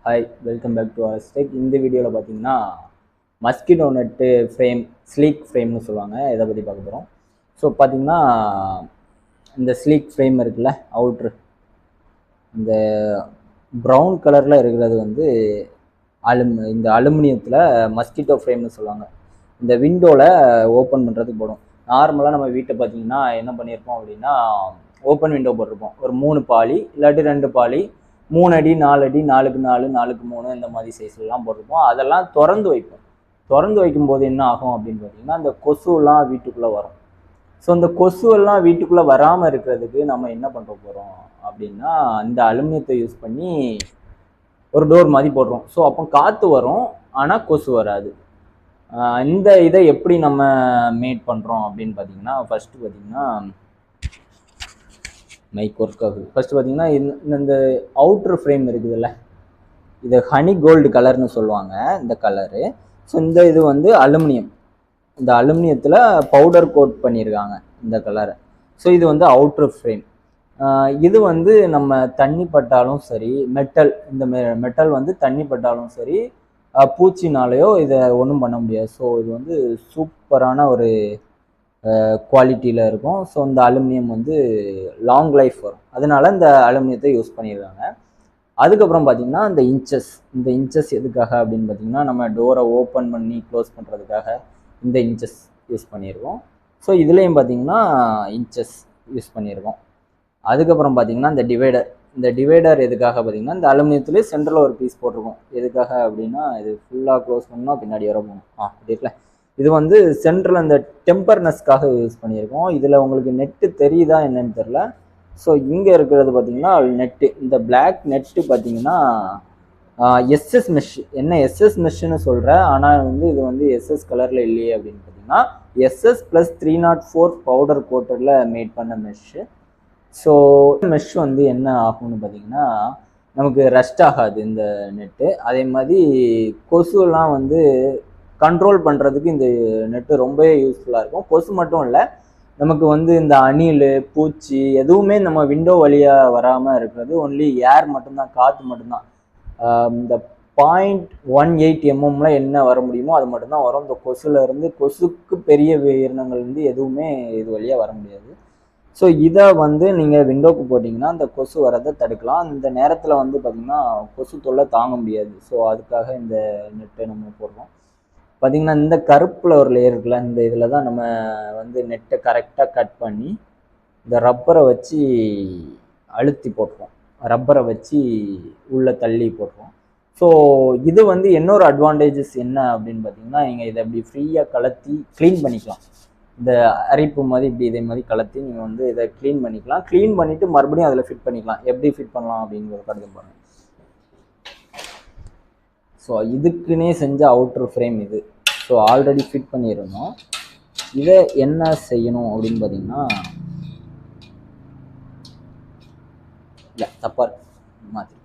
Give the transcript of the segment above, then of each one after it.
Hi, welcome back to our stack. இந்த வீடியோவில் பார்த்தீங்கன்னா மஸ்கிட்டோ நெட்டு ஃப்ரேம், ஸ்லீக் ஃப்ரேம்னு சொல்லுவாங்க. இதை பற்றி பார்க்க போகிறோம். ஸோ பார்த்தீங்கன்னா இந்த ஸ்லீக் ஃப்ரேம் இருக்குல்ல, அவுட்ரு, இந்த ப்ரௌன் கலரில் இருக்கிறது வந்து இந்த அலுமினியத்தில் மஸ்கிட்டோ ஃப்ரேம்னு சொல்லுவாங்க. இந்த விண்டோவில் ஓப்பன் பண்ணுறதுக்கு போடும். நார்மலாக நம்ம வீட்டை பார்த்தீங்கன்னா என்ன பண்ணியிருப்போம் அப்படின்னா, ஓப்பன் விண்டோ போட்டிருப்போம். ஒரு 3 பாலி இல்லாட்டி 2 பாலி, 3 அடி 4 அடி, 4க்கு 4, 4க்கு 3 இந்த மாதிரி சைஸ்லாம் போட்டிருப்போம். அதெல்லாம் திறந்து வைப்போம். திறந்து வைக்கும்போது என்ன ஆகும் அப்படின்னு பார்த்தீங்கன்னா, அந்த கொசுலாம் வீட்டுக்குள்ளே வரும். ஸோ இந்த கொசுவெல்லாம் வீட்டுக்குள்ளே வராமல் இருக்கிறதுக்கு நம்ம என்ன பண்ண போகிறோம் அப்படின்னா, இந்த அலுமினியத்தை யூஸ் பண்ணி ஒரு டோர் மாதிரி போடுறோம். ஸோ அப்போ காற்று வரும், ஆனால் கொசு வராது. இந்த இதை எப்படி நம்ம மேட் பண்ணுறோம் அப்படின்னு பார்த்தீங்கன்னா, ஃபஸ்ட்டு பார்த்தீங்கன்னா மைக் ஒர்க் ஆகுது. ஃபஸ்ட்டு பார்த்தீங்கன்னா இந்த அவுட்ரு ஃப்ரேம் இருக்குதுல்ல, இது ஹனி கோல்டு கலர்னு சொல்லுவாங்க இந்த கலரு. ஸோ இந்த இது வந்து அலுமினியம். இந்த அலுமினியத்தில் பவுடர் கோட் பண்ணியிருக்காங்க இந்த கலரை. ஸோ இது வந்து அவுட்ரு ஃப்ரேம். இது வந்து நம்ம தண்ணி பட்டாலும் சரி, இந்த மெட்டல் வந்து தண்ணி பட்டாலும் சரி, பூச்சினாலேயோ இதை ஒன்றும் பண்ண முடியாது. ஸோ இது வந்து சூப்பரான ஒரு குவாலிட்டியில் இருக்கும். ஸோ இந்த அலுமினியம் வந்து லாங் லைஃப் வரும். அதனால இந்த அலுமினியத்தை யூஸ் பண்ணியிருக்காங்க. அதுக்கப்புறம் பார்த்தீங்கன்னா இந்த இன்ச்சஸ் எதுக்காக அப்படின்னு பார்த்தீங்கன்னா, நம்ம டோரை ஓப்பன் பண்ணி க்ளோஸ் பண்ணுறதுக்காக இந்த இன்ச்சஸ் யூஸ் பண்ணியிருக்கோம். ஸோ இதுலேயும் பார்த்தீங்கன்னா இன்ச்சஸ் யூஸ் பண்ணியிருக்கோம். அதுக்கப்புறம் பார்த்தீங்கன்னா இந்த டிவைடர் எதுக்காக பார்த்தீங்கன்னா, இந்த அலுமினியத்துலேயே சென்டரில் ஒரு பீஸ் போட்டிருக்கோம். எதுக்காக அப்படின்னா, இது ஃபுல்லாக க்ளோஸ் பண்ணால் பின்னாடி வர போகணும். அப்படி இருக்குல்ல, இது வந்து சென்டரில் இந்த டெம்பர்னஸ்க்காக யூஸ் பண்ணியிருக்கோம். இதில் உங்களுக்கு நெட்டு தெரியுதா என்னன்னு தெரில. ஸோ இங்கே இருக்கிறது பார்த்தீங்கன்னா நெட்டு, இந்த பிளாக் நெட்டு பார்த்தீங்கன்னா எஸ்எஸ் மெஷ். என்ன எஸ்எஸ் மெஷ்ன்னு சொல்கிறேன், ஆனால் வந்து இது வந்து எஸ்எஸ் கலரில் இல்லையே அப்படின்னு பார்த்தீங்கன்னா, எஸ்எஸ் + 304 பவுடர் கோட்டரில் மேட் பண்ண மெஷ்ஷு. ஸோ மெஷ் வந்து என்ன ஆகும்னு பார்த்தீங்கன்னா, நமக்கு ரஸ்ட் ஆகாது இந்த நெட்டு. அதே மாதிரி கொசுலாம் வந்து கண்ட்ரோல் பண்ணுறதுக்கு இந்த நெட்டு ரொம்பவே யூஸ்ஃபுல்லாக இருக்கும். கொசு மட்டும் இல்லை, நமக்கு வந்து இந்த அணில், பூச்சி எதுவுமே நம்ம விண்டோ வழியாக வராமல் இருக்கிறது. ஒன்லி ஏர் மட்டும்தான், காற்று மட்டும்தான். இந்த 0.18 mm என்ன வர முடியுமோ அது மட்டும்தான் வரும். இந்த கொசுலேருந்து, கொசுக்கு பெரிய உயிரினங்கள் வந்து எதுவுமே இது வழியாக வர முடியாது. ஸோ இதை வந்து நீங்கள் விண்டோக்கு போட்டிங்கன்னா அந்த கொசு வரதை தடுக்கலாம். இந்த நேரத்தில் வந்து பார்த்திங்கன்னா கொசு தொல்லை தாங்க முடியாது. ஸோ அதுக்காக இந்த நெட்டை நம்ம போடுறோம். பார்த்திங்கன்னா இந்த கருப்பில் ஒரு லேயர் இருக்குல்ல, இந்த இதில் தான் நம்ம வந்து நெட்டை கரெக்டாக கட் பண்ணி இந்த ரப்பரை வச்சு அழுத்தி போட்டுருவோம். ரப்பரை வச்சு உள்ளே தள்ளி போட்டுருவோம். ஸோ இது வந்து இன்னொரு அட்வான்டேஜஸ் என்ன அப்படின்னு பார்த்தீங்கன்னா, நீங்கள் இதை அப்படி ஃப்ரீயாக கலத்தி க்ளீன் பண்ணிக்கலாம். இந்த அரிப்பு மாதிரி இப்படி இதே மாதிரி கலத்தி நீங்கள் வந்து இதை க்ளீன் பண்ணிக்கலாம். க்ளீன் பண்ணிவிட்டு மறுபடியும் அதில் ஃபிட் பண்ணிக்கலாம். எப்படி ஃபிட் பண்ணலாம் அப்படிங்கிறத கருத்து பாருங்கள். ஸோ இதுக்குன்னே செஞ்ச அவுட்ரு ஃப்ரேம் இது. ஸோ ஆல்ரெடி ஃபிட் பண்ணியிருந்தோம். இதை என்ன செய்யணும் அப்படின்னு பார்த்தீங்கன்னா, இல்லை தப்பாக இருக்கு மாதிரி.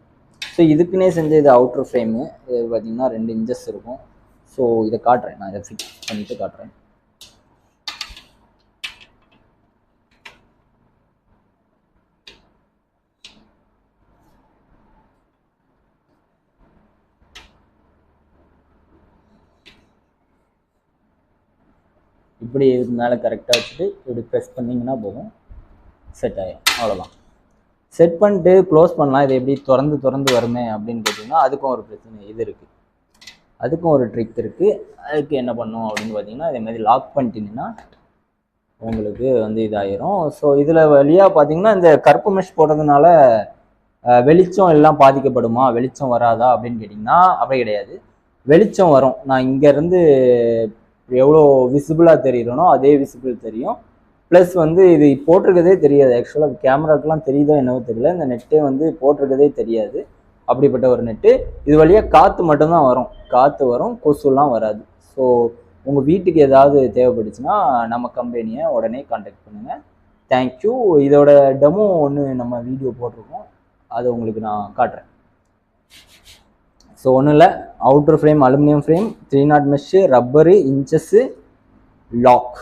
ஸோ இதுக்குன்னே செஞ்ச இது அவுட்ரு ஃப்ரேமு. இது பார்த்தீங்கன்னா 2 இன்ச்சஸ் இருக்கும். ஸோ இதை காட்டுறேன், நான் இதை ஃபிட் பண்ணிவிட்டு காட்டுறேன். இப்படி இதுக்கு மேலே கரெக்டாக வச்சுட்டு இப்படி ப்ரெஸ் பண்ணிங்கன்னா போகும், செட் ஆகிடும். அவ்வளோதான். செட் பண்ணிட்டு க்ளோஸ் பண்ணலாம். இது எப்படி திறந்து வருமே அப்படின்னு கேட்டிங்கன்னா, அதுக்கும் ஒரு பிரச்சனை இது இருக்குது. அதுக்கும் ஒரு ட்ரிக் இருக்குது. அதுக்கு என்ன பண்ணும் அப்படின்னு பார்த்தீங்கன்னா, இதேமாதிரி லாக் பண்ணிட்டீங்கன்னா உங்களுக்கு வந்து இதாகிடும். ஸோ இதில் வழியாக பார்த்தீங்கன்னா, இந்த கருப்பு மெஷ் போடுறதுனால வெளிச்சம் எல்லாம் பாதிக்கப்படுமா, வெளிச்சம் வராதா அப்படின்னு கேட்டிங்கன்னா அப்படி கிடையாது. வெளிச்சம் வரும். நான் இங்கேருந்து எவ்வளோ விசிபிளாக தெரியுறனோ அதே விசிபிள் தெரியும். ப்ளஸ் வந்து இது போட்டிருக்கதே தெரியாது. ஆக்சுவலாக கேமராக்கெலாம் தெரியுதோ என்னவோ தெரியல, இந்த நெட்டே வந்து போட்டிருக்கதே தெரியாது. அப்படிப்பட்ட ஒரு நெட்டு. இது வழியாக காற்று மட்டும்தான் வரும். காற்று வரும், கொசுலாம் வராது. ஸோ உங்கள் வீட்டுக்கு ஏதாவது தேவைப்பட்டுச்சுன்னா நம்ம கம்பெனியை உடனே கான்டாக்ட் பண்ணுங்கள். தேங்க்யூ. இதோட டெமோ ஒன்று நம்ம வீடியோ போட்டிருக்கோம், அதை உங்களுக்கு நான் காட்டுறேன். ஸோ ஒன்றும் இல்லை, outer frame aluminium frame, 3 knot mesh, rubber, inches, lock.